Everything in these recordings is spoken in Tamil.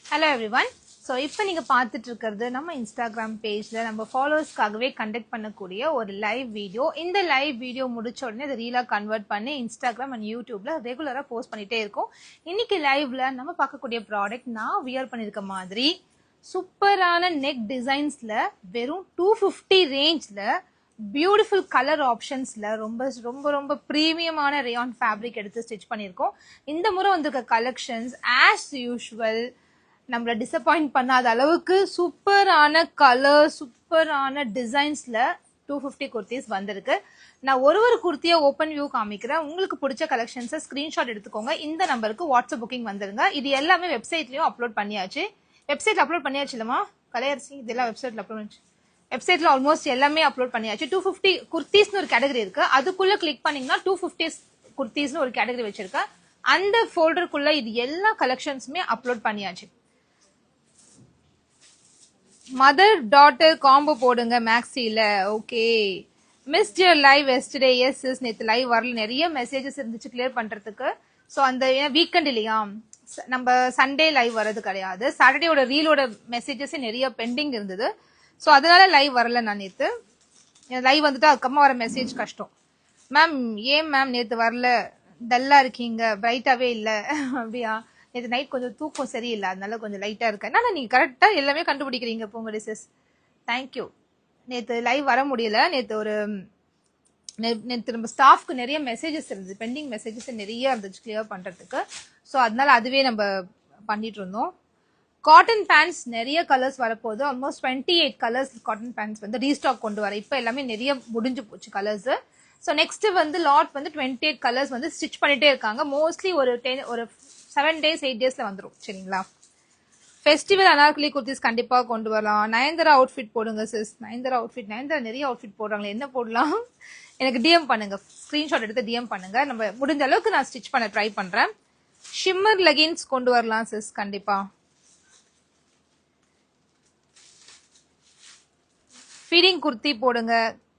Hello everyone. So இப்போ நீங்க பார்த்துட்டு இருக்கிறது நம்ம Instagram பேஜ்ல நம்ம ஃபாலோவர்ஸ்க்காகவே கண்டக்ட் பண்ணக்கூடிய ஒரு லைவ் வீடியோ. இந்த லைவ் வீடியோ முடிச்ச உடனே அதை ரீலா கன்வெர்ட் பண்ணி Instagram and YouTubeல ரெகுலரா போஸ்ட் பண்ணிட்டே இருக்கோம். இன்னைக்கு லைவ்ல நம்ம பார்க்கக்கூடிய ப்ராடக்ட் நான் வியர் பண்ணிருக்க மாதிரி சூப்பரான நெக் டிசைன்ஸ்ல வெறும் 250 ரேஞ்ச்ல பியூட்டிஃபுல் கலர் ஆப்ஷன்ஸ்ல ரொம்ப ரொம்ப ரொம்ப பிரீமியமான ரேயான் ஃபேப்ரிக் எடுத்து ஸ்டிச் பண்ணியிருக்கோம். இந்த முறை வந்திருக்க கலெக்ஷன்ஸ் ஆஸ் யூஷுவல் நம்மள டிசப்பாயிண்ட் பண்ணாத அளவுக்கு சூப்பரான கலர் சூப்பரான டிசைன்ஸ்ல 250 குர்த்திஸ் வந்திருக்கு. நான் ஒரு குர்த்தியை ஓப்பன் வியூ காமிக்கிறேன். உங்களுக்கு பிடிச்ச கலெக்ஷன்ஸை ஸ்கிரீன்ஷாட் எடுத்துக்கோங்க. இந்த நம்பருக்கு வாட்ஸ்அப் புக்கிங் வந்துருங்க. இது எல்லாமே வெப்சைட்லயும் அப்லோட் பண்ணியாச்சு. வெப்சைட்ல அப்லோட் பண்ணியாச்சு இல்லமா கலையரசி? இதெல்லாம் வெப்சைட்ல அப்லோட் பண்ணியாச்சு. வெப்சைட்ல ஆல்மோஸ்ட் எல்லாமே அப்லோட் பண்ணியாச்சு. 250 குர்த்திஸ்னு ஒரு கேட்டகரி இருக்கு. அதுக்குள்ள கிளிக் பண்ணீங்கன்னா 250 குர்த்திஸ்னு ஒரு கேட்டகரி வச்சிருக்கேன். அந்த ஃபோல்டருக்குள்ள இது எல்லா கலெக்ஷன்ஸுமே அப்லோட் பண்ணியாச்சு. மதர் டாட்டர் காம்போ போடுங்க மேக்ஸில. Okay, missed your live yesterday. Yes yes, நேற்று லைவ் வரல, நிறைய மெசேஜஸ் இருந்துச்சு கிளியர் பண்றதுக்கு. ஸோ அந்த வீக்கெண்ட் இல்லையா, நம்ம சண்டே லைவ் வர்றது கிடையாது. சாட்டர்டேயோட ரீலோட மெசேஜஸ் நிறைய பெண்டிங் இருந்தது. ஸோ அதனால லைவ் வரல. நான் நேற்று லைவ் வந்துட்டு அதுக்கப்புறமா வர மெசேஜ் கஷ்டம். மேம் ஏன் மேம் நேற்று வரல, டல்லா இருக்கீங்க, பிரைட்டாவே இல்லை அப்படியா? நேற்று நைட் கொஞ்சம் தூக்கம் சரியில்லை, அதனால கொஞ்சம் லைட்டா இருக்கேன். ஆனால் நீங்க கரெக்டா எல்லாமே கண்டுபிடிக்கிறீங்க போங்க டிசஸ். தேங்க்யூ. நேற்று லைவ் வர முடியல. நேற்று நம்ம ஸ்டாஃப்க்கு நிறைய மெசேஜஸ் இருந்தது, பெண்டிங் மெசேஜஸ் நிறைய இருந்துச்சு கிளியர் பண்றதுக்கு. ஸோ அதனால அதுவே நம்ம பண்ணிட்டு இருந்தோம். காட்டன் பேண்ட்ஸ் நிறைய கலர்ஸ் வரப்போகுது. ஆல்மோஸ்ட் 28 கலர்ஸ் காட்டன் பேண்ட்ஸ் வந்து ரீஸ்டாக் கொண்டு வர. இப்போ எல்லாமே நிறைய முடிஞ்சு போச்சு கலர்ஸ். ஸோ நெக்ஸ்ட் வந்து லாட் வந்து 28 கலர்ஸ் வந்து ஸ்டிச் பண்ணிட்டே இருக்காங்க. மோஸ்ட்லி ஒரு 7 days 8 daysல வந்துடும். சரிங்களா? ஃபெஸ்டிவல் அனார்கலி குர்த்திஸ் கண்டிப்பா கொண்டு வரலாம். நயன்தாரா அவுட்ஃபிட் போடுங்க சிஸ். நயன்தாரா அவுட்ஃபிட், நயன்தாரா நிறைய அவுட்ஃபிட் போடுறாங்களே, என்ன போடலாம்? எனக்கு டிஎம் பண்ணுங்க, ஸ்கிரீன்ஷாட் எடுத்து டிஎம் பண்ணுங்க. நம்ம முடிஞ்ச அளவுக்கு நான் ஸ்டிச் பண்ண ட்ரை பண்றேன். ஷிம்மர் லெகின்ஸ் கொண்டு வரலாம் சிஸ் கண்டிப்பா. ஃபீடிங் குர்த்தி போடுங்க,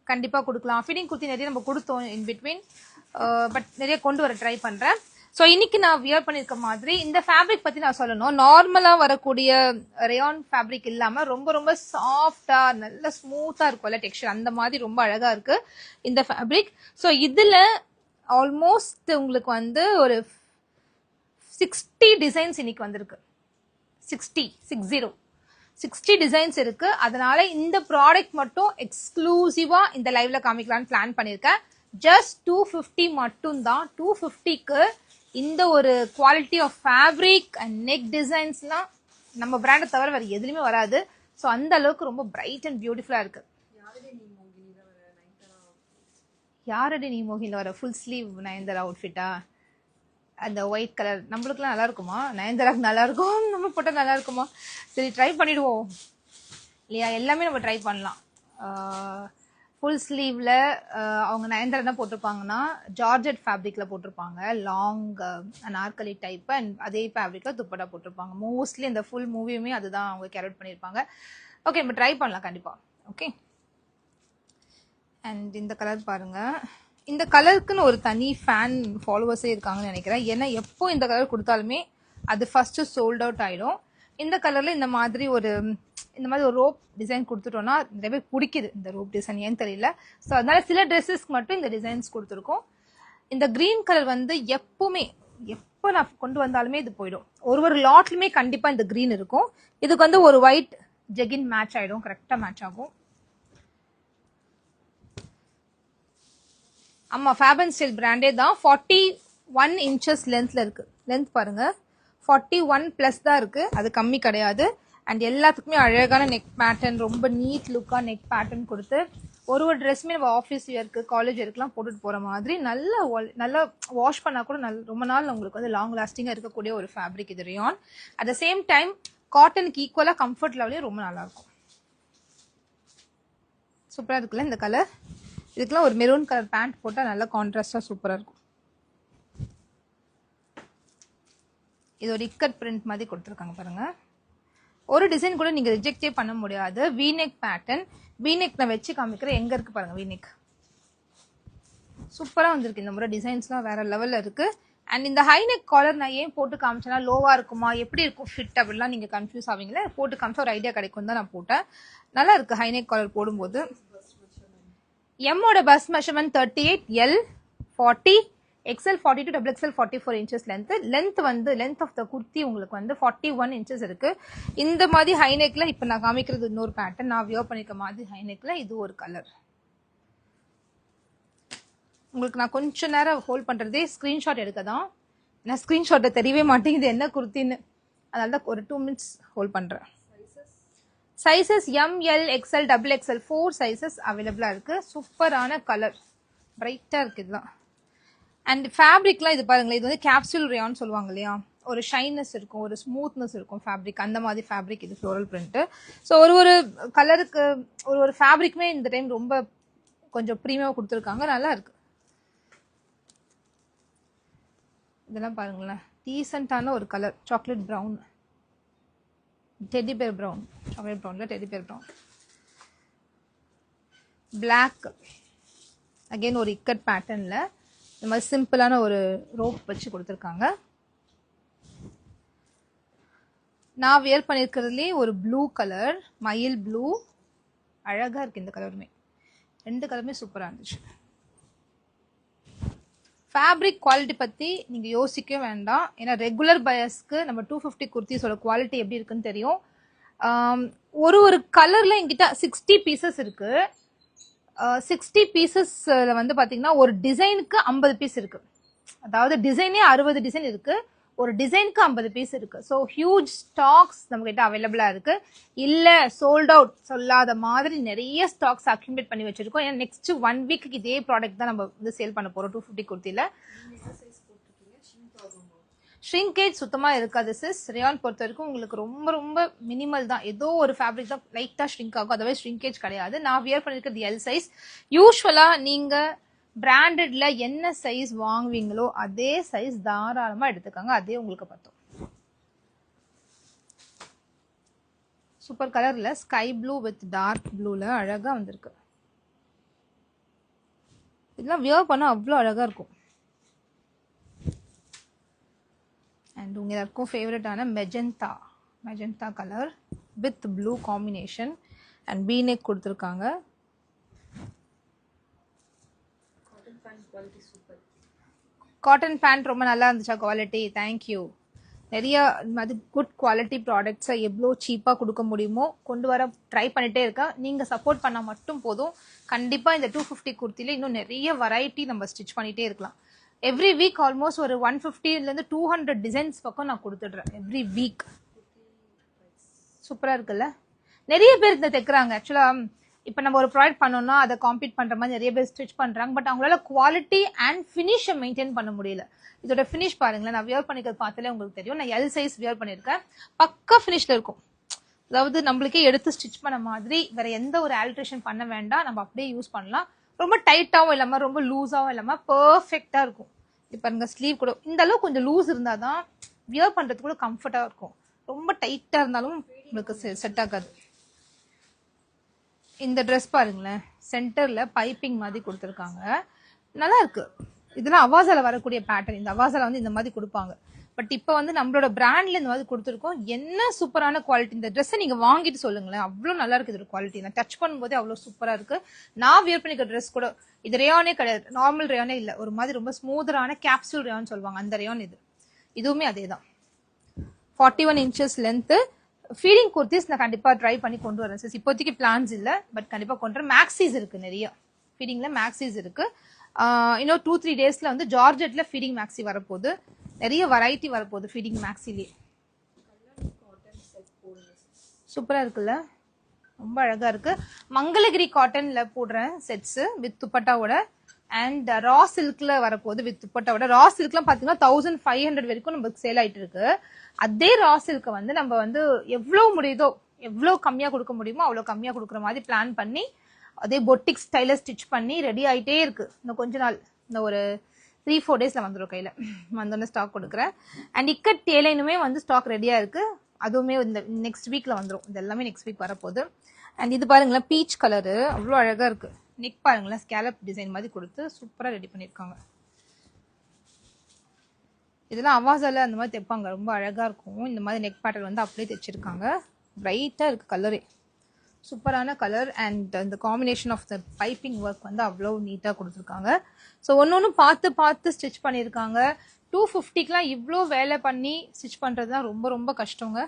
கண்டிப்பா கொடுக்கலாம். ஃபீடிங் குர்த்தி நிறைய நம்ம கொடுத்தோம் இன் பிட்வீன், பட் நிறைய கொண்டு வர ட்ரை பண்றேன். ஸோ இன்னைக்கு நான் வியர் பண்ணிருக்க மாதிரி இந்த ஃபேப்ரிக் பத்தி நான் சொல்லணும். நார்மலா வரக்கூடிய ரேயான் ஃபேப்ரிக் இல்லாம ரொம்ப ரொம்ப சாஃப்டா நல்ல ஸ்மூத்தா இருக்கும்ல டெக்ஸ்சர், அந்த மாதிரி ரொம்ப அழகா இருக்கு இந்த ஃபேப்ரிக். ஸோ இதுல ஆல்மோஸ்ட் உங்களுக்கு வந்து ஒரு 60 டிசைன்ஸ் இன்னைக்கு வந்திருக்கு. 60 டிசைன்ஸ் இருக்கு. அதனால இந்த ப்ராடக்ட் மட்டும் எக்ஸ்க்ளூசிவா இந்த லைவ்ல காமிக்கலாம்னு பிளான் பண்ணிருக்கேன். ஜஸ்ட் 250 மட்டும் தான். 250க்கு இந்த ஒரு quality of fabric and neck டிசைன்ஸ்லாம் நம்ம பிராண்டை தவிர வேற எதுலையுமே வராது. ஸோ அந்த அளவுக்கு ரொம்ப பிரைட் அண்ட் பியூட்டிஃபுல்லா இருக்கு. யாரடி நீ மோகினில வர ஃபுல் ஸ்லீவ் நயன்தாரா அவுட்ஃபிட்டா? அந்த ஒயிட் கலர் நம்மளுக்குலாம் நல்லா இருக்குமா? நயன்தாராக்கு நல்லா இருக்கும், நம்ம போட்டால் நல்லா இருக்குமா? சரி ட்ரை பண்ணிடுவோம் இல்லையா? எல்லாமே நம்ம ட்ரை பண்ணலாம். ஃபுல் ஸ்லீவ்ல அவங்க நயன்தாரா என்ன போட்டிருப்பாங்கன்னா ஜார்ஜெட் ஃபேப்ரிக்ல போட்டிருப்பாங்க, லாங் அனார்கலி டைப், அண்ட் அதே ஃபேப்ரிக்ல துப்பட்டா போட்டிருப்பாங்க. மோஸ்ட்லி இந்த ஃபுல் மூவியுமே அதுதான் அவங்க கேரட் பண்ணியிருப்பாங்க. ஓகே, நம்ம ட்ரை பண்ணலாம் கண்டிப்பா. ஓகே, அண்ட் இந்த கலர் பாருங்க. இந்த கலருக்குன்னு ஒரு தனி ஃபேன் ஃபாலோவர்ஸே இருக்காங்கன்னு நினைக்கிறேன். ஏன்னா எப்போ இந்த கலர் கொடுத்தாலுமே அது ஃபர்ஸ்ட் சோல்ட் அவுட் ஆயிடும். இந்த கலர்ல இந்த மாதிரி ஒரு ரோப் டிசைன் கொடுத்துட்டோம்னா நிறைய பேர் பிடிக்குது இந்த ரோப் டிசைன், ஏன்னு தெரியல. ஸோ அதனால சில ட்ரெஸ்ஸஸ்க்கு மட்டும் இந்த டிசைன்ஸ் கொடுத்துருக்கோம். இந்த கிரீன் கலர் வந்து எப்பவுமே எப்போ நான் கொண்டு வந்தாலுமே இது போயிடும். ஒரு லாட்லுமே கண்டிப்பா இந்த கிரீன் இருக்கும். இதுக்கு வந்து ஒரு ஒயிட் ஜெகின் மேட்ச் ஆயிடும், கரெக்டா மேட்ச் ஆகும். ஆமா, ஃபேபன் ஸ்டைல் பிராண்டே தான். 41 inches லென்த்ல இருக்கு. லென்த் பாருங்க, 41+ தான் இருக்கு, அது கம்மி கிடையாது. அண்ட் எல்லாத்துக்குமே அழகான நெக் பேட்டர்ன், ரொம்ப நீட் லுக்கா நெக் பேட்டர்ன் கொடுத்து ஒரு ட்ரெஸ்ஸுமே நம்ம ஆஃபீஸ் இயருக்கு காலேஜ் இயருக்குலாம் போட்டுட்டு போற மாதிரி நல்லா வாஷ் பண்ணா கூட ரொம்ப நாள் உங்களுக்கு வந்து லாங் லாஸ்டிங்கா இருக்கக்கூடிய ஒரு ஃபேப்ரிக் இது rayon. At the same time காட்டனுக்கு ஈக்குவலா கம்ஃபர்ட் லெவலையும் ரொம்ப நல்லா இருக்கும். சூப்பரா இருக்குல்ல இந்த கலர்? இதுக்கெல்லாம் ஒரு மெரூன் கலர் பேண்ட் போட்டால் நல்லா கான்ட்ராஸ்டா சூப்பரா இருக்கும். இது ஒரு இக்கட் பிரிண்ட் மாதிரி கொடுத்துருக்காங்க பாருங்க. ஒரு டிசைன் கூட நீங்க ரிஜெக்டே பண்ண முடியாது. V-neck pattern. வீநெக் நான் வச்சு காமிக்கிறேன், எங்க இருக்கு பாருங்க வீநெக். சூப்பரா வந்திருக்கு இந்த முறை, டிசைன்ஸ்லாம் வேற லெவல்ல இருக்கு. அண்ட் இந்த ஹை நெக் காலர் நான் ஏன் போட்டு காமிச்சேன்னா லோவா இருக்குமா எப்படி இருக்கும் ஃபிட் அப்படிலாம் நீங்க கன்ஃபியூஸ் ஆவீங்களே, போட்டு காமிச்சா ஒரு ஐடியா கிடைக்கும் தான் நான் போட்டேன். நல்லா இருக்கு ஹை நெக் காலர் போடும்போது. எம்மோட bust measurement 38, L 40, XL 42, XXL 44 inches length வந்து லென்த் ஆஃப் த குர்த்தி உங்களுக்கு வந்து 41 inches இருக்கு. இந்த மாதிரி ஹை நெக்ல இப்ப நான் காமிக்கிறது இன்னொரு பேட்டர்ன், நான் வியர் பண்ணிருக்க மாதிரி ஹை நெக்ல இது ஒரு கலர். உங்களுக்கு நான் கொஞ்ச நேரம் ஹோல்ட் பண்றதே ஸ்கிரீன்ஷாட் எடுக்க தான், ஏன்னா ஸ்கிரீன்ஷாட்ல தெரியவே மாட்டேங்குது என்ன குர்த்தின்னு, அதனால தான் ஒரு 2 minutes ஹோல்ட் பண்றேன். Sizes M, L, XL, XXL 4 sizes அவைலபிளா இருக்கு. சூப்பரான கலர், பிரைட்டா இருக்கு இதெல்லாம். அண்ட் ஃபேப்ரிக்லாம் இது பாருங்களேன், இது வந்து கேப்சூல் ரேயான்னு சொல்லுவாங்க இல்லையா, ஒரு ஷைனஸ் இருக்கும், ஒரு ஸ்மூத்னஸ் இருக்கும் ஃபேப்ரிக், அந்த மாதிரி ஃபேப்ரிக் இது ஃப்ளோரல் பிரிண்ட். ஸோ ஒரு கலருக்கு ஒரு ஃபேப்ரிக்குமே இந்த டைம் ரொம்ப கொஞ்சம் ப்ரீமியம் கொடுத்துருக்காங்க, நல்லா இருக்கு. இதெல்லாம் பாருங்களேன், டீசெண்டான ஒரு colour, chocolate brown, teddy bear brown, chocolate ப்ரௌன்ல teddy bear brown, black again ஒரு இக்கட் பேட்டர்ன்ல இந்த மாதிரி சிம்பிளான ஒரு ரோப் வச்சு கொடுத்துருக்காங்க. நான் வியர் பண்ணியிருக்கிறதுலேயே ஒரு ப்ளூ கலர், மயில் ப்ளூ, அழகா இருக்கு இந்த கலருமே, ரெண்டு கலருமே சூப்பராக இருந்துச்சு. ஃபேப்ரிக் குவாலிட்டி பற்றி நீங்கள் யோசிக்கவே வேண்டாம், ஏன்னா ரெகுலர் பயஸ்க்கு நம்ம 250 குர்த்திஸோட குவாலிட்டி எப்படி இருக்குன்னு தெரியும். ஒரு கலரில் என்கிட்ட 60 பீசஸ் இருக்கு. 60 பீசஸ்ல வந்து பார்த்தீங்கன்னா ஒரு டிசைனுக்கு 50 பீஸ் இருக்கு, அதாவது டிசைனே 60 டிசைன் இருக்கு, ஒரு டிசைனுக்கு 50 பீஸ் இருக்கு. ஸோ ஹியூஜ் ஸ்டாக்ஸ் நம்ம கிட்ட அவைலபிளா இருக்கு. இல்ல சோல்ட் அவுட் சொல்லாத மாதிரி நிறைய ஸ்டாக்ஸ் அக்யூமுலேட் பண்ணி வச்சிருக்கோம். ஏன்னா நெக்ஸ்ட் 1 வீக்கு இதே ப்ராடக்ட் தான் நம்ம வந்து சேல் பண்ண போறோம் 250 குர்த்தில. ஷ்ரிங்கேஜ் சுத்தமா இருக்காது சிஸ். ரேயான் பொறுத்த வரைக்கும் உங்களுக்கு ரொம்ப ரொம்ப மினிமல் தான், ஏதோ ஒரு ஃபேப்ரிக் தான் லைட்டா ஷ்ரிங்க் ஆகும், அதுவே ஷ்ரிங்கேஜ் கிடையாது. நான் வியர் பண்ணிருக்கிறது எல் சைஸ். யூஸ்வலா நீங்க பிராண்டட்ல என்ன சைஸ் வாங்குவீங்களோ அதே சைஸ் தாராளமா எடுத்துக்காங்க, அதே உங்களுக்கு பத்தும். சூப்பர் கலர்ல ஸ்கை ப்ளூ வித் டார்க் ப்ளூல அழகா வந்திருக்கு. இதெல்லாம் வியர் பண்ணா அவ்வளோ அழகா இருக்கும். அண்ட் உங்க எல்லாருக்கும் ஃபேவரட்டான magenta colour with blue combination and V neck கொடுத்துருக்காங்க. காட்டன் பேண்ட் ரொம்ப நல்லா இருந்துச்சா குவாலிட்டி? தேங்க்யூ. நிறைய அது குட் குவாலிட்டி ப்ராடக்ட்ஸை எவ்வளோ சீப்பாக கொடுக்க முடியுமோ கொண்டு வர ட்ரை பண்ணிட்டே இருக்கேன். நீங்கள் சப்போர்ட் பண்ணால் மட்டும் போதும். கண்டிப்பாக இந்த 250 குர்த்தியில் இன்னும் நிறைய வெரைட்டி நம்ம ஸ்டிச் பண்ணிகிட்டே இருக்கலாம். எவ்ரி வீக் ஆல்மோஸ்ட் ஒரு 150லேருந்து 200 டிசைன்ஸ் பக்கம் நான் கொடுத்துட்றேன் எவ்ரி வீக். சூப்பராக இருக்குல்ல? நிறைய பேர் இந்த தைக்கிறாங்க. ஆக்சுவலாக இப்போ நம்ம ஒரு ப்ராடக்ட் பண்ணோம்னா அதை காம்பீட் பண்ணுற மாதிரி நிறைய பேர் ஸ்டிச் பண்ணுறாங்க. பட் அவங்களால குவாலிட்டி அண்ட் ஃபினிஷை மெயின்டைன் பண்ண முடியல. இதோட ஃபினிஷ் பாருங்களேன், நான் வியர் பண்ணிக்கிறது பார்த்தாலே உங்களுக்கு தெரியும். நான் எல் சைஸ் வியர் பண்ணியிருக்கேன், பக்கா ஃபினிஷ்ல இருக்கும். அதாவது நம்மளுக்கே எடுத்து ஸ்டிச் பண்ண மாதிரி வேற எந்த ஒரு ஆல்ட்ரேஷன் பண்ண வேண்டாம், நம்ம அப்படியே யூஸ் பண்ணலாம். ரொம்ப டைட்டாகவும் இல்லாமல் ரொம்ப லூஸாகவும் இல்லாமல் பர்ஃபெக்டாக இருக்கும். இப்போ பாருங்க ஸ்லீவ் கூட இந்த அளவு கொஞ்சம் லூஸ் இருந்தால் தான் வியர் பண்ணுறது கூட கம்ஃபர்ட்டாக இருக்கும். ரொம்ப டைட்டாக இருந்தாலும் உங்களுக்கு செட் ஆகாது. இந்த ட்ரெஸ் பாருங்களேன், சென்டர்ல பைப்பிங் மாதிரி கொடுத்துருக்காங்க, நல்லா இருக்கு. இதெல்லாம் அவாசால வரக்கூடிய பேட்டர்ன். இந்த அவாசால வந்து இந்த மாதிரி கொடுப்பாங்க. பட் இப்போ வந்து நம்மளோட பிராண்ட்ல இந்த மாதிரி கொடுத்துருக்கோம். என்ன சூப்பரான குவாலிட்டி. இந்த ட்ரெஸ்ஸை நீங்க வாங்கிட்டு சொல்லுங்களேன், அவ்வளோ நல்லா இருக்கு இதோட குவாலிட்டி. நான் டச் பண்ணும்போதே அவ்வளோ சூப்பரா இருக்கு. நான் வியர் பண்ணிக்கிற ட்ரெஸ் கூட இது ரேயானே கிடையாது, நார்மல் ரேயானே இல்லை, ஒரு மாதிரி ரொம்ப ஸ்மூதரான கேப்சூல் ரேயான்னு சொல்லுவாங்க, அந்த ரேயான் இது. இதுவுமே அதே தான். 41 inches லென்த்து. ஃபீடிங் குர்த்திஸ் நான் கண்டிப்பா ட்ரை பண்ணி கொண்டு வரேன் சார். இப்போதைக்கு பிளான்ஸ் இல்லை, பட் கண்டிப்பா கொண்டு வரேன். மேக்ஸிஸ் இருக்கு நிறைய, ஃபீடிங்ல மேக்ஸிஸ் இருக்கு. இன்னும் 2-3 டேஸ்ல வந்து ஜார்ஜெட்ல ஃபீடிங் மேக்ஸி வரப்போகுது. நிறைய வெரைட்டி வரப்போகுது ஃபீடிங் மேக்ஸிலேயே. சூப்பரா இருக்குல்ல, ரொம்ப அழகா இருக்கு. மங்களகிரி காட்டன்ல போடுறேன் செட்ஸ் வித் துப்பட்டாவோட. அண்ட் ரா சில்க்ல வரப்போகுது வித் துப்பட்டாவோட. ரா சில்க்லாம் பாத்தீங்கன்னா 1500 வரைக்கும் நமக்கு சேல் ஆயிட்டு இருக்கு. அதே ரா சில்க வந்து நம்ம வந்து எவ்வளவு முடியுதோ எவ்வளவு கம்மியா கொடுக்க முடியுமோ அவ்வளவு கம்மியா கொடுக்குற மாதிரி பிளான் பண்ணி அதே பொட்டிக் ஸ்டைல ஸ்டிச் பண்ணி ரெடி ஆயிட்டே இருக்கு. இன்னும் கொஞ்ச நாள், இந்த ஒரு 3-4 டேஸ்ல வந்துடும் கையில, வந்தோடனே ஸ்டாக் கொடுக்குறேன். அண்ட் இக்கட் டேலைனுமே வந்து ஸ்டாக் ரெடியா இருக்கு, அதுவுமே இந்த நெக்ஸ்ட் வீக்ல வந்துடும். இது எல்லாமே நெக்ஸ்ட் வீக் வரப்போகுது. அண்ட் இது பாருங்களேன், பீச் கலரு அவ்வளோ அழகா இருக்கு. நெக் பாருங்களேன், ஸ்கேலப் டிசைன் மாதிரி கொடுத்து சூப்பரா ரெடி பண்ணிருக்காங்க. இதெல்லாம் அவாசால அந்த மாதிரி தைப்பாங்க, ரொம்ப அழகாக இருக்கும். இந்த மாதிரி நெக் பேட்டர்ன் வந்து அப்படியே தைச்சிருக்காங்க. பிரைட்டாக இருக்குது கலரே, சூப்பரான கலர். அண்ட் இந்த combination of the piping work வந்து அவ்வளோ நீட்டாக கொடுத்துருக்காங்க. ஸோ ஒன்று ஒன்று பார்த்து பார்த்து ஸ்டிச் பண்ணியிருக்காங்க. 250க்குலாம் இவ்வளோ வேலை பண்ணி ஸ்டிச் பண்ணுறது தான் ரொம்ப ரொம்ப கஷ்டங்க.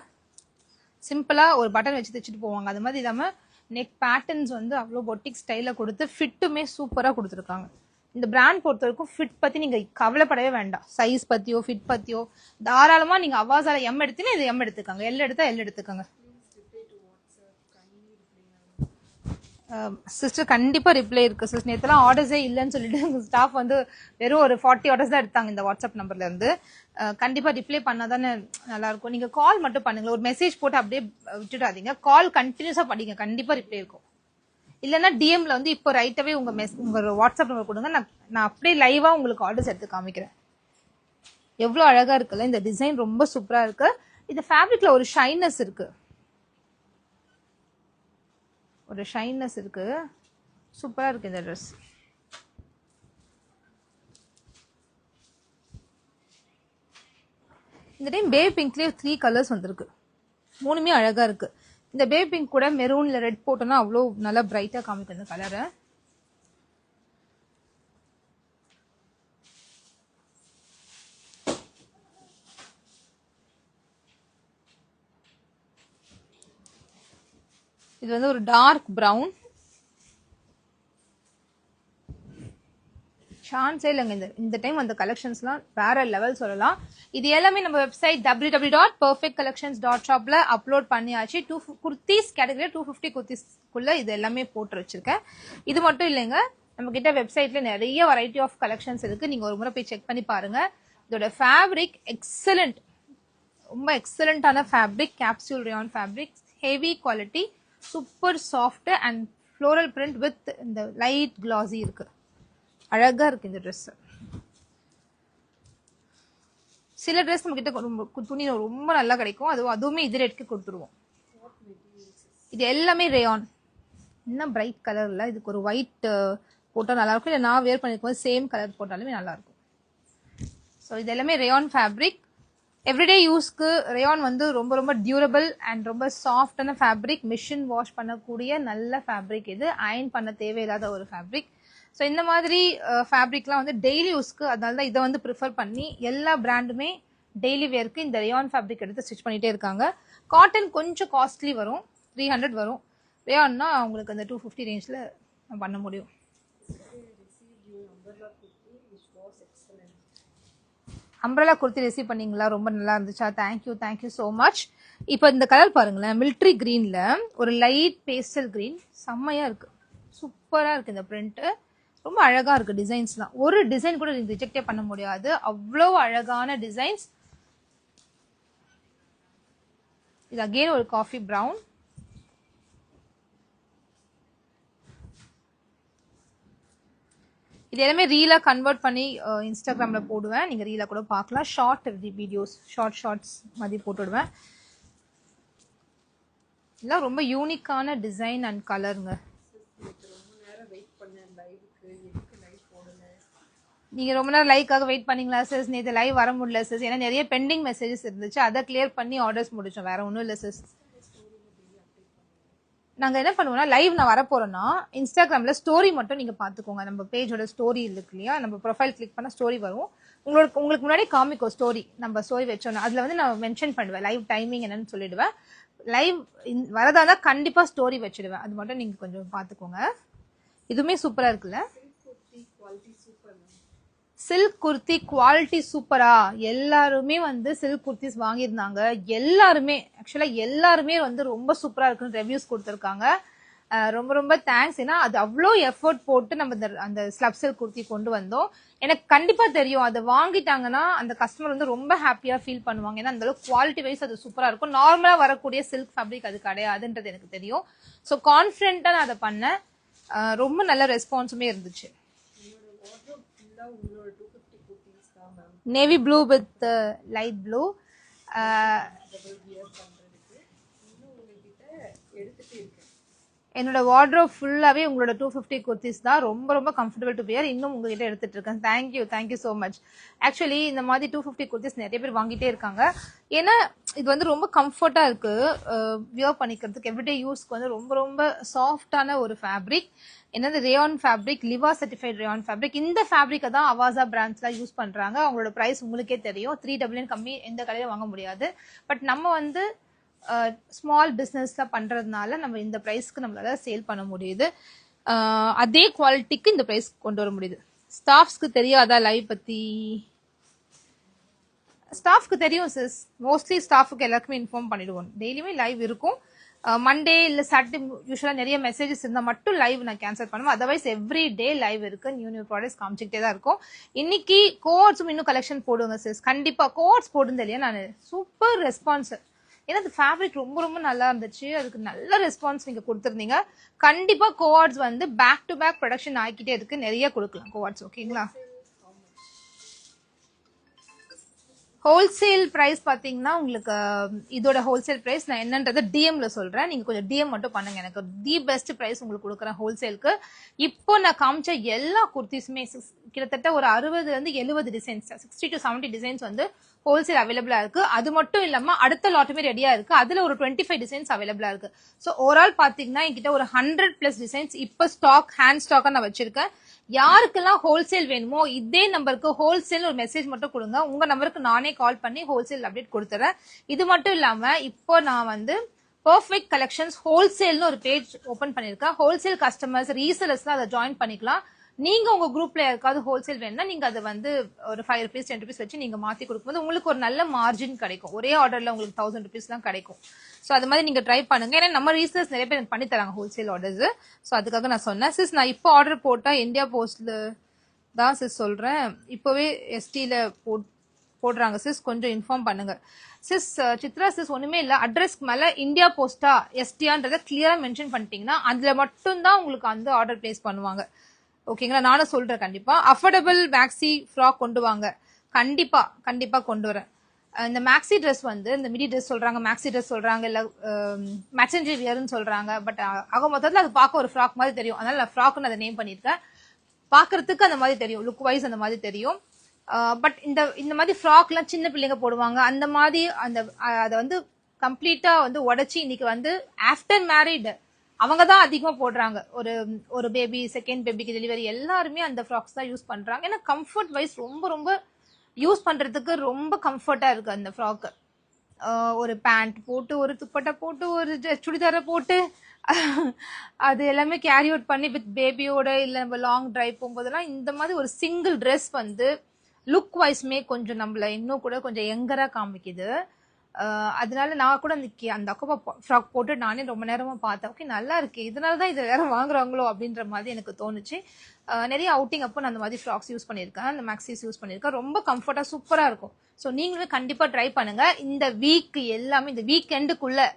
சிம்பிளாக ஒரு பட்டன் வச்சு தைச்சிட்டு போவாங்க. அது மாதிரி இல்லாமல் நெக் பேட்டர்ன்ஸ் வந்து அவ்வளோ பொட்டிக் ஸ்டைலில் கொடுத்து ஃபிட்டுமே சூப்பராக கொடுத்துருக்காங்க. இந்த பிராண்ட் பொறுத்த வரைக்கும் ஃபிட் பற்றி நீங்கள் கவலைப்படவே வேண்டாம். சைஸ் பற்றியோ ஃபிட் பற்றியோ தாராளமாக நீங்கள் அவாசால எம் எடுத்தீங்கன்னா இது எம் எடுத்துக்காங்க, எல் எடுத்தா எல் எடுத்துக்காங்க. சிஸ்டர் கண்டிப்பாக ரிப்ளை இருக்குது சிஸ்டர். நேற்றுலாம் ஆர்டர்ஸே இல்லைன்னு சொல்லிட்டு ஸ்டாஃப் வந்து வெறும் ஒரு 40 ஆர்டர்ஸ் தான் எடுத்தாங்க இந்த வாட்ஸ்அப் நம்பர்லேருந்து. கண்டிப்பாக ரிப்ளை பண்ணால் தானே நல்லாயிருக்கும். நீங்கள் கால் மட்டும் பண்ணுங்களேன், ஒரு மெசேஜ் போட்டு அப்படியே விட்டுடாதீங்க. கால் கண்டினியூஸாக படிங்க, கண்டிப்பாக ரிப்ளை இருக்கும். இல்லைன்னா டிஎம்ல வந்து இப்போ ரைட்டாகவே உங்கள் வாட்ஸ்அப் நம்பர் கொடுங்க, நான் அப்படியே லைவாக உங்களுக்கு ஆர்டர்ஸ் எடுத்து காமிக்கிறேன். எவ்வளோ அழகாக இருக்குல்ல இந்த டிசைன், ரொம்ப சூப்பராக இருக்குது. இந்த ஃபேப்ரிக்கில் ஒரு ஷைனஸ் இருக்குது, ஒரு ஷைனஸ் இருக்கு, சூப்பரா இருக்கு இந்த ட்ரெஸ். இந்த டைம் பேபி பிங்க்லயே 3 கலர்ஸ் வந்திருக்கு, 3மே அழகா இருக்கு. இந்த பேபி பிங்க் கூட மெரூன்ல ரெட் போட்டோம்னா அவ்வளோ நல்லா பிரைட்டா காமிக்கும் இந்த கலரை. இது வந்து ஒரு டார்க் ப்ரௌன், சான்ஸே இல்லைங்க. இந்த டைம் அந்த கலெக்ஷன்ஸ்லாம் வேற லெவல் சொல்லலாம். இது எல்லாமே நம்ம வெப்சைட் www.perfectcollections.shopல அப்லோட் பண்ணியாச்சு. குர்த்திஸ் கேட்டகரி 250 குர்த்திஸ்க்குள்ள இது எல்லாமே போட்டு வச்சிருக்கேன். இது மட்டும் இல்லைங்க, நம்ம கிட்ட வெப்சைட்ல நிறைய வெரைட்டி ஆஃப் கலெக்ஷன்ஸ் இருக்கு. நீங்க ஒரு முறை போய் செக் பண்ணி பாருங்க. இதோட ஃபேப்ரிக் எக்ஸலண்ட், ரொம்ப எக்ஸலண்டான fabric, capsule rayon fabric, heavy quality, super soft and floral print with இந்த லைட் கிளாஸி இருக்கு. அழகா இருக்கு இந்த ட்ரெஸ். சில ட்ரெஸ் நம்ம கிட்ட துணி ரொம்ப நல்லா கிடைக்கும், அதுவுமே இது ரேட்க்கு கொடுத்துருவோம். இது எல்லாமே ரேயான், இன்னும் பிரைட் கலர்ல இதுக்கு ஒரு ஒயிட் போட்டா நல்லா இருக்கும், இல்லை நான் வேர் பண்ணிருக்கும் சேம் கலர் போட்டாலுமே நல்லா இருக்கும். ஸோ இது எல்லாமே ரேயான் ஃபேப்ரிக். எவ்ரிடே யூஸ்க்கு ரேயான் வந்து ரொம்ப ரொம்ப டியூரபிள் அண்ட் ரொம்ப சாஃப்டான ஃபேப்ரிக், மிஷின் வாஷ் பண்ணக்கூடிய நல்ல ஃபேப்ரிக். இது அயன் பண்ண தேவையில்லாத ஒரு ஃபேப்ரிக். ஸோ இந்த மாதிரி ஃபேப்ரிக்லாம் வந்து டெய்லி யூஸ்க்கு, அதனால தான் இதை வந்து ப்ரிஃபர் பண்ணி எல்லா பிராண்டுமே டெய்லி வேர்க்கு இந்த ரேயான் ஃபேப்ரிக் எடுத்து ஸ்டிச் பண்ணிகிட்டே இருக்காங்க. காட்டன் கொஞ்சம் காஸ்ட்லி வரும், 300 வரும். ரேயான்னா உங்களுக்கு அந்த 250 ரேஞ்சில் பண்ண முடியும். அம்ப்ரெல்லா குர்த்தி ரிசீவ் பண்ணீங்களா? ரொம்ப நல்லா இருந்துச்சா? Thank you so much. இப்போ இந்த கலர் பாருங்களேன், மிலிட்ரி க்ரீனில் ஒரு லைட் பேஸ்டல் க்ரீன், செம்மையாக இருக்குது, சூப்பராக இருக்குது இந்த பிரிண்ட்டு, ரொம்ப அழகாக இருக்குது. டிசைன்ஸ்லாம் ஒரு டிசைன் கூட ரிஜெக்டே பண்ண முடியாது, அவ்வளோ அழகான டிசைன்ஸ். இது அகெயின் ஒரு காஃபி ப்ரௌன், இது எல்லாமே ரீலா கன்வெர்ட் பண்ணி இன்ஸ்டாகிராம்ல போடுவேன், நீங்க ரீலா கூட பார்க்கலாம். ஷார்ட் வீடியோஸ், ஷார்ட்ஸ் மாதிரி போட்டுடுவேன். இதெல்லாம் ரொம்ப யூனிக்கான டிசைன் அண்ட் கலருங்க. நீங்க ரொம்ப நேரம் லைக்காக வெயிட் பண்ணீங்களா சிஸ்? நேற்று லைவ் வர முடியல சிஸ், ஏன்னா நிறைய பெண்டிங் மெசேஜஸ் இருந்துச்சு, அதை கிளியர் பண்ணி ஆர்டர்ஸ் முடிச்சோம், வேற ஒன்றும் இல்லை சிஸ். நாங்கள் என்ன பண்ணுவோம்னா, லைவ் நான் வரப்போறேன்னா இன்ஸ்டாகிராமில் ஸ்டோரி மட்டும் நீங்கள் பார்த்துக்கோங்க. நம்ம பேஜோட ஸ்டோரி இருக்கு இல்லையா, நம்ம ப்ரொஃபைல் கிளிக் பண்ணால் ஸ்டோரி வரும். உங்களுக்கு முன்னாடி காமிக்கும் ஸ்டோரி, நம்ம ஸ்டோரி வச்சோன்னா அதில் வந்து நான் மென்ஷன் பண்ணுவேன், லைவ் டைமிங் என்னன்னு சொல்லிடுவேன். லைவ் வரதா தான் கண்டிப்பாக ஸ்டோரி வச்சிடுவேன், அது மட்டும் நீங்கள் கொஞ்சம் பார்த்துக்கோங்க. இதுவுமே சூப்பராக இருக்குல்ல, சில்க் குர்த்தி குவாலிட்டி சூப்பரா. எல்லாருமே வந்து சில்க் குர்த்திஸ் வாங்கியிருந்தாங்க, எல்லாருமே ஆக்சுவலாக எல்லாருமே வந்து ரொம்ப சூப்பராக இருக்குன்னு ரிவ்யூஸ் கொடுத்துருக்காங்க. ரொம்ப ரொம்ப தேங்க்ஸ். ஏன்னா அது அவ்வளோ எஃபர்ட் போட்டு நம்ம அந்த ஸ்லப் சில்க் குர்த்தி கொண்டு வந்தோம். எனக்கு கண்டிப்பாக தெரியும், அதை வாங்கிட்டாங்கன்னா அந்த கஸ்டமர் வந்து ரொம்ப ஹாப்பியாக ஃபீல் பண்ணுவாங்க, ஏன்னா அந்த அளவுக்கு குவாலிட்டி வைஸ் அது சூப்பராக இருக்கும். நார்மலாக வரக்கூடிய சில்க் ஃபேப்ரிக் அது கிடையாதுன்றது எனக்கு தெரியும். ஸோ கான்ஃபிடென்ட்டாக நான் அதை பண்ணேன், ரொம்ப நல்ல ரெஸ்பான்ஸுமே இருந்துச்சு. Navy blue with light blue. என்னோட வார்ட்ரோப் ஃபுல்லாவே உங்களோட 250 குர்த்திஸ் தான். ரொம்ப ரொம்ப கம்ஃபர்டபிள் டு வியர். இன்னும் உங்ககிட்ட எடுத்துட்டு இருக்கேன். Thank you so much. ஆக்சுவலி இந்த மாதிரி 250 குர்த்திஸ் நிறைய பேர் வாங்கிட்டே இருக்காங்க. ஏன்னா இது வந்து ரொம்ப கம்ஃபர்ட்டா இருக்கு வியர் பண்ணிக்கிறதுக்கு. எவ்ரிடே யூஸ்க்கு வந்து ரொம்ப ரொம்ப சாஃப்டான ஒரு ஃபேப்ரிக். என்னது rayon fabric, லிவா certified rayon fabric. இந்த ஃபேப்ரிக்கை தான் அவாசா பிராண்ட்ஸ்லாம் யூஸ் பண்றாங்க. அவங்களோட பிரைஸ் உங்களுக்கே தெரியும். 399 கம்மி எந்த கடையில வாங்க முடியாது. பட் நம்ம வந்து ஸ்மால் பிஸ்னஸ்ல பண்றதுனால நம்ம இந்த பிரைஸ்க்கு நம்மளால சேல் பண்ண முடியுது. அதே குவாலிட்டிக்கு இந்த பிரைஸ் கொண்டு வர முடியுது. ஸ்டாஃப்ஸ்க்கு தெரியாதா லைவ் பத்தி? ஸ்டாஃப்க்கு தெரியும் சிஸ். மோஸ்ட்லி ஸ்டாஃபுக்கு எல்லாருக்குமே இன்ஃபார்ம் பண்ணிடுவோம். டெய்லியுமே லைவ் இருக்கும். மண்டே இல்லை சாட்டர்டே யூஸ்வலாக நிறைய மெசேஜஸ் இருந்தால் மட்டும் லைவ் நான் கேன்சல் பண்ணுவேன். அதர்வைஸ் எவ்ரி டே லைவ் இருக்கு. நியூ ப்ராடக்ட்ஸ் காமிச்சிக்கிட்டே தான் இருக்கும். இன்னைக்கு கோட்ஸும் இன்னும் கலெக்ஷன் போடுங்க சிஸ். கண்டிப்பா கோட்ஸ் போடுறது இல்லையா? நான் சூப்பர் ரெஸ்பான்ஸ். ஏன்னா அந்த ஃபேப்ரிக் ரொம்ப ரொம்ப நல்லா இருந்துச்சு. அதுக்கு நல்ல ரெஸ்பான்ஸ் நீங்க கொடுத்துருந்தீங்க. கண்டிப்பா கோவார்ட்ஸ் வந்து பேக் டு பேக் ப்ரொடக்ஷன் ஆகிக்கிட்டே இருக்கு. நிறைய கொடுக்கலாம் கோவார்ட்ஸ். ஓகேங்களா? ஹோல்சேல் பிரைஸ் பாத்தீங்கன்னா உங்களுக்கு இதோட ஹோல்சேல் பிரைஸ் நான் என்னன்றதை டிஎம்ல சொல்றேன். நீங்க கொஞ்சம் டிஎம் மட்டும் பண்ணுங்க. எனக்கு தி பெஸ்ட் பிரைஸ் உங்களுக்கு கொடுக்குறேன் ஹோல்சேலுக்கு. இப்போ நான் காமிச்ச எல்லா குர்த்திஸுமே கிட்டத்தட்ட ஒரு 60 இருந்து 70 டிசைன்ஸ், 60 to 70 டிசைன்ஸ் வந்து ஹோல்சேல் அவைலபிளா இருக்கு. அது மட்டும் இல்லாம அடுத்த லாட்டுமே ரெடியா இருக்கு. அதுல ஒரு 25 டிசைன்ஸ் அவைலபிளா இருக்கு. ஸோ ஓவரால் பாத்தீங்கன்னா என்கிட்ட ஒரு 100+ டிசைன்ஸ் இப்போ ஸ்டாக், ஹேண்ட் ஸ்டாக்கா நான் வச்சிருக்கேன். யாருக்கெல்லாம் ஹோல்சேல் வேணுமோ இதே நம்பருக்கு ஹோல்சேல் ஒரு மெசேஜ் மட்டும் கொடுங்க. உங்க நம்பருக்கு நானே கால் பண்ணி ஹோல்சேல் அப்டேட் கொடுத்துறேன். இது மட்டும் இல்லாம இப்போ நான் வந்து பர்ஃபெக்ட் கலெக்ஷன்ஸ் ஹோல்சேல்னு ஒரு பேஜ் ஓபன் பண்ணிருக்கேன். ஹோல்சேல் கஸ்டமர்ஸ், ரீசெலர்ஸ்லாம் அதை ஜாயின் பண்ணிக்கலாம். நீங்க உங்க குரூப்ல யாருக்காவது ஹோல்சேல் வேணும்னா நீங்க அதை வந்து ஒரு 5 rupees 10 rupees வச்சு நீங்க மாத்தி கொடுக்கும்போது உங்களுக்கு ஒரு நல்ல மார்ஜின் கிடைக்கும். ஒரே ஆர்டர்ல உங்களுக்கு 1000 rupees எல்லாம் கிடைக்கும். ஸோ அது மாதிரி நீங்க ட்ரை பண்ணுங்க. ஏன்னா நம்ம ரீசர்ஸ் நிறைய பேர் பண்ணி தராங்க ஹோல்சேல் ஆர்டர்ஸ். ஸோ அதுக்காக நான் சொன்னேன். சிஸ் நான் இப்போ ஆர்டர் போட்டா இந்தியா போஸ்ட்ல தான் சிஸ் சொல்றேன். இப்போவே எஸ்டில போடுறாங்க சிஸ். கொஞ்சம் இன்ஃபார்ம் பண்ணுங்க சிஸ். சித்ரா சிஸ் ஒண்ணுமே இல்ல. அட்ரஸ்க்கு மேல இந்தியா போஸ்டா எஸ்டியான்றத கிளியரா மென்ஷன் பண்ணிட்டீங்கன்னா அதுல மட்டும் தான் உங்களுக்கு அந்த ஆர்டர் பிளேஸ் பண்ணுவாங்க. ஓகேங்களா? நானும் சொல்றேன். கண்டிப்பா அஃபோர்டபுள் மேக்ஸி ஃப்ராக் கொண்டு வாங்க. கண்டிப்பா கொண்டு வரேன். இந்த மேக்ஸி ட்ரெஸ் வந்து இந்த மிடி ட்ரெஸ் சொல்றாங்க, மேக்ஸி ட்ரெஸ் சொல்றாங்க, இல்ல மெசஞ்சர் வியர்னு சொல்றாங்க. பட் ஆக மொத்தத்துல அது பார்க்க ஒரு ஃப்ராக் மாதிரி தெரியும். அதனால நான் ஃப்ராக்னு அதை நேம் பண்ணிருக்கேன். பாக்குறதுக்கு அந்த மாதிரி தெரியும், லுக் வைஸ் அந்த மாதிரி தெரியும். பட் இந்த மாதிரி ஃப்ராக் எல்லாம் சின்ன பிள்ளைங்க போடுவாங்க. அந்த மாதிரி அதை வந்து கம்ப்ளீட்டா வந்து உடைச்சி இன்னைக்கு வந்து ஆஃப்டர் மேரிட் அவங்க தான் அதிகமா போடுறாங்க. ஒரு பேபி, செகண்ட் பேபிக்கு டெலிவரி எல்லாருமே அந்த ஃப்ராக்ஸ் தான் யூஸ் பண்றாங்க. ஏன்னா கம்ஃபர்ட் வைஸ் ரொம்ப ரொம்ப யூஸ் பண்றதுக்கு ரொம்ப கம்ஃபர்ட்டா இருக்கு அந்த ஃப்ராக். ஒரு பேண்ட் போட்டு, ஒரு துப்பட்டா போட்டு, ஒரு சுடிதாரை போட்டு அது எல்லாமே கேரி அவுட் பண்ணி வித் பேபியோட இல்ல நம்ம லாங் டிரைவ் போகும்போதெல்லாம் இந்த மாதிரி ஒரு சிங்கிள் ட்ரெஸ் வந்து லுக் வைஸ்மே கொஞ்சம் நம்மள இன்னும் கூட கொஞ்சம் யங்கரா காமிக்குது. அதனால நான் கூட அந்த அக்கோபா ஃப்ராக் போட்டு நானே ரொம்ப நேரமா பார்த்தேன். ஓகே நல்லா இருக்கு, இதனாலதான் இதை வேற வாங்குறாங்களோ அப்படின்ற மாதிரி எனக்கு தோணுச்சு. நிறைய அவுட்டிங் அப்போ நான் அந்த மாதிரி ஃப்ராக்ஸ் யூஸ் பண்ணியிருக்கேன், அந்த மேக்ஸிஸ் யூஸ் பண்ணியிருக்கேன். ரொம்ப கம்ஃபர்ட்டா சூப்பரா இருக்கும். ஸோ நீங்களுமே கண்டிப்பா ட்ரை பண்ணுங்க. இந்த வீக் எல்லாமே இந்த வீக் எண்டுக்குள்ள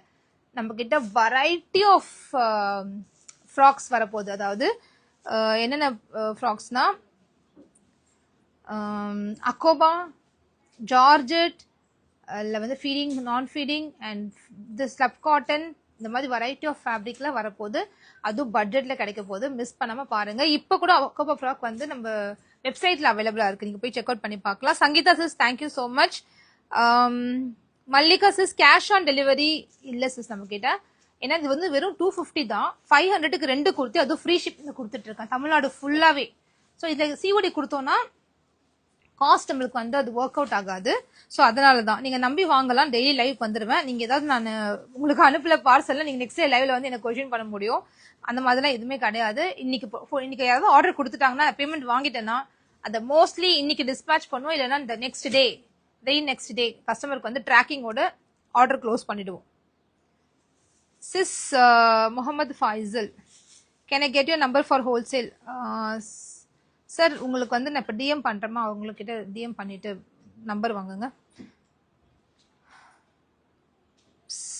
நம்ம கிட்ட வெரைட்டி ஆஃப் ஃப்ராக்ஸ் வரப்போகுது. அதாவது என்னென்ன ஃப்ராக்ஸ்னா அக்கோபா, ஜார்ஜெட், இல்லை வந்து ஃபீடிங், நான் feeding and the slub cotton, இந்த மாதிரி வெரைட்டி ஆஃப் ஃபேப்ரிக்ல வரப்போகுது. அதுவும் பட்ஜெட்ல கிடைக்க போகுது. மிஸ் பண்ணாம பாருங்க. இப்போ கூட அக்கோபா ஃப்ராக் வந்து நம்ம வெப்சைட்ல அவைலபிளா இருக்கு. நீங்க போய் செக் அவுட் பண்ணி பார்க்கலாம். Sangeetha sis thank you so much. Mallika sis cash on delivery இல்லை சிஸ் நம்ம கிட்ட. ஏன்னா இது வந்து வெறும் 250 தான். 500க்கு 2 கொடுத்து அதுவும் ஃப்ரீ ஷிப்பிங் கொடுத்துட்டு இருக்கேன் தமிழ்நாடு ஃபுல்லாவே. ஸோ இதில் சிஓடி கொடுத்தோம்னா காஸ்ட் நம்மளுக்கு வந்து அது ஒர்க் அவுட் ஆகாது. ஸோ அதனால தான் நீங்க நம்பி வாங்கலாம். டெய்லி லைவ் வந்துடுவேன். நீங்க ஏதாவது நான் உங்களுக்கு அனுப்பல பார்சல்ல நீங்க நெக்ஸ்ட் டே லைவ்ல வந்து எனக்கு கொஸ்டின் பண்ண முடியும். அந்த மாதிரிலாம் எதுவுமே கிடையாது. இன்னைக்கு யாராவது ஆர்டர் கொடுத்துட்டாங்கன்னா பேமெண்ட் வாங்கிட்டேன்னா அதை மோஸ்ட்லி இன்னைக்கு டிஸ்பேச் பண்ணுவோம். இல்லைன்னா இந்த நெக்ஸ்ட் டே கஸ்டமருக்கு வந்து ட்ராக்கிங்கோட ஆர்டர் க்ளோஸ் பண்ணிடுவோம். Sis Mohammed Faisal, can I get your number for wholesale? Sir உங்களுக்கு வந்து நான் இப்போ டிஎம் பண்ணுறேமா, அவங்கக்கிட்ட டிஎம் பண்ணிவிட்டு நம்பர் வாங்குங்க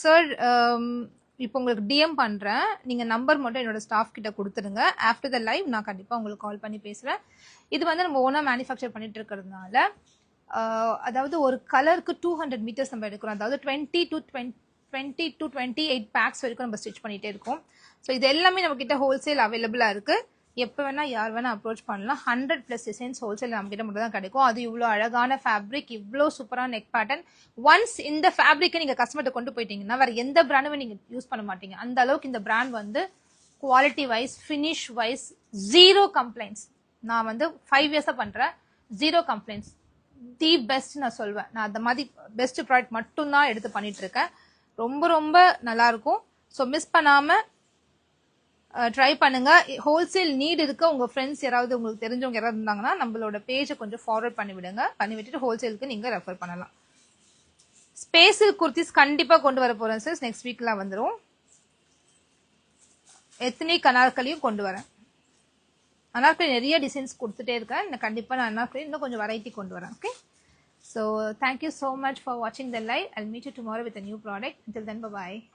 சார். இப்போ உங்களுக்கு டிஎம் பண்ணுறேன். நீங்கள் நம்பர் மட்டும் என்னோட ஸ்டாஃப் கிட்ட கொடுத்துருங்க. ஆஃப்டர் த லைவ் நான் கண்டிப்பாக உங்களுக்கு கால் பண்ணி பேசுகிறேன். இது வந்து நம்ம ஓனாக மேனுஃபேக்சர் பண்ணிட்டு இருக்கிறதுனால அதாவது ஒரு கலருக்கு 200 மீட்டர்ஸ் நம்ம எடுக்கிறோம். அதாவது 20 to 20 to 28 பேக்ஸ் வரைக்கும் நம்ம ஸ்டிச் பண்ணிட்டே இருக்கோம். ஸோ இது எல்லாமே நம்ம கிட்ட ஹோல்சேல் அவைலபிளா இருக்கு. எப்போ வேணா யார் வேணா அப்ரோச் பண்ணலாம். 100+ டிசைன்ஸ் ஹோல்சேல் நம்ம கிட்ட மட்டும் தான் கிடைக்கும். அது இவ்வளோ அழகான ஃபேப்ரிக், இவ்வளோ சூப்பரான நெக் பேட்டர்ன். ஒன்ஸ் இந்த ஃபேப்ரிக்கை நீங்க கஸ்டமர்கிட்ட கொண்டு போயிட்டீங்கன்னா வேற எந்த பிராண்டுமே நீங்க யூஸ் பண்ண மாட்டீங்க. அந்த அளவுக்கு இந்த பிராண்ட் வந்து quality wise, finish wise 0 complaints. நான் வந்து 5 இயர்ஸா பண்றேன். 0 கம்ப்ளைண்ட்ஸ். தி பெஸ்ட் நான் சொல்வேன். நான் அந்த மாதிரி பெஸ்ட் ப்ராடக்ட் மட்டும்தான் எடுத்து பண்ணிட்டு இருக்கேன். ரொம்ப ரொம்ப நல்லா இருக்கும். ஸோ மிஸ் பண்ணாம ட்ரை பண்ணுங்க. ஹோல்சேல் நீட் இருக்க உங்க ஃப்ரெண்ட்ஸ் யாராவது உங்களுக்கு தெரிஞ்சவங்க யாராவது இருந்தாங்கன்னா நம்மளோட பேஜை கொஞ்சம் ஃபார்வர்ட் பண்ணி விடுங்க. பண்ணி விட்டுட்டு ஹோல்சேலுக்கு நீங்க ரெஃபர் பண்ணலாம். ஸ்பேஸில் குர்த்திஸ் கண்டிப்பா கொண்டு வர போறேன் சார். நெக்ஸ்ட் வீக்ல வந்துடும். எத்தனிக் அனார்கலியும் கொண்டு வரேன். அனார்கலி நிறைய டிசைன்ஸ் கொடுத்துட்டே இருக்கேன். கண்டிப்பா நான் அனார்கலி இன்னும் கொஞ்சம் வெரைட்டி கொண்டு வரேன். Okay, so thank you so much for watching the live. I'll meet you tomorrow with a new product. Until then, bye bye.